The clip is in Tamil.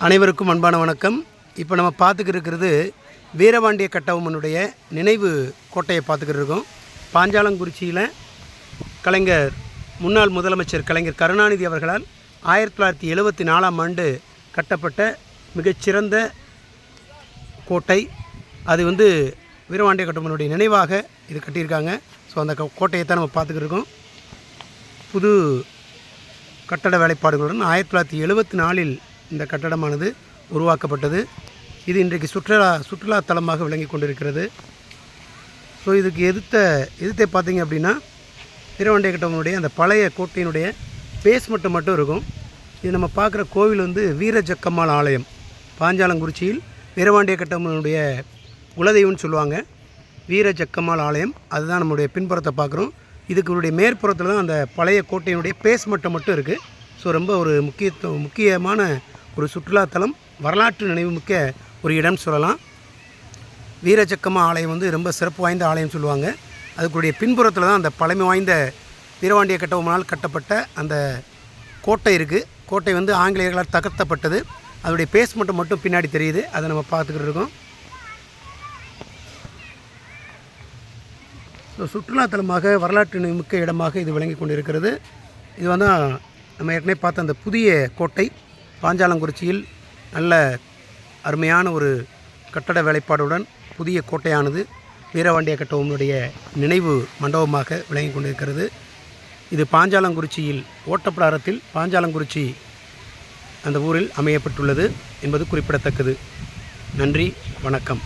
அனைவருக்கும் அன்பான வணக்கம். இப்போ நம்ம பார்த்துக்கிட்டு இருக்கிறது வீரபாண்டிய கட்டபொம்மனுடைய நினைவு கோட்டையை பார்த்துக்கிட்டு இருக்கோம். பாஞ்சாலங்குறிச்சியில் கலைஞர் முன்னாள் முதலமைச்சர் கலைஞர் கருணாநிதி அவர்களால் 1974ஆம் ஆண்டு கட்டப்பட்ட மிகச்சிறந்த கோட்டை. அது வீரபாண்டிய கட்டபொம்மனுடைய நினைவாக இது கட்டியிருக்காங்க. ஸோ அந்த கோட்டையை தான் நம்ம பார்த்துக்கிட்டு இருக்கோம். புது கட்டட வேலைப்பாடுகளுடன் 1974இல் இந்த கட்டடமானது உருவாக்கப்பட்டது. இது இன்றைக்கு சுற்றுலா தலமாக விளங்கி கொண்டிருக்கிறது. ஸோ இதுக்கு எதிர்த்தே பார்த்தீங்க அப்படின்னா வீரபாண்டிய கட்டபொம்மனுடைய அந்த பழைய கோட்டையினுடைய பேஸ்மெண்ட்டு மட்டும் இருக்கும். இது நம்ம பார்க்குற கோவில் வீரஜக்கம்மாள் ஆலயம். பாஞ்சாலங்குறிச்சியில் வீரபாண்டிய கட்டபொம்மனுடைய குலதெய்வம்னு சொல்லுவாங்க. வீரஜக்கம்மாள் ஆலயம் அதுதான் நம்முடைய பின்புறத்தை பார்க்குறோம். இதுக்கு மேற்புறத்தில் தான் அந்த பழைய கோட்டையினுடைய பேஸ்மெண்ட்டை மட்டும் இருக்குது. ஸோ ரொம்ப ஒரு முக்கியமான ஒரு சுற்றுலாத்தலம், வரலாற்று நினைவுமிக்க ஒரு இடம் சொல்லலாம். வீரஜக்கம்மா ஆலயம் ரொம்ப சிறப்பு வாய்ந்த ஆலயம் சொல்லுவாங்க. அதுக்குடைய பின்புறத்தில் தான் அந்த பழமை வாய்ந்த வீரபாண்டிய கட்டபொம்மனால் கட்டப்பட்ட அந்த கோட்டை இருக்குது. கோட்டை ஆங்கிலேயர்களால் தகர்த்தப்பட்டது. அதோடைய பேஸ்மெண்ட்டு மட்டும் பின்னாடி தெரியுது. அதை நம்ம பார்த்துக்கிட்டு இருக்கோம். ஸோ சுற்றுலாத்தலமாக வரலாற்று மிக்க இடமாக இது விளங்கி கொண்டிருக்கிறது. இது நம்ம ஏற்கனவே பார்த்த அந்த புதிய கோட்டை பாஞ்சாலங்குறிச்சியில் நல்ல அருமையான ஒரு கட்டட வேலைப்பாடுடன் புதிய கோட்டையானது வீரபாண்டிய கட்டபொம்மனுடைய நினைவு மண்டபமாக விளங்கி கொண்டிருக்கிறது. இது பாஞ்சாலங்குறிச்சியில் ஓட்டப்பிடாரத்தில் பாஞ்சாலங்குறிச்சி அந்த ஊரில் அமையப்பட்டுள்ளது என்பது குறிப்பிடத்தக்கது. நன்றி, வணக்கம்.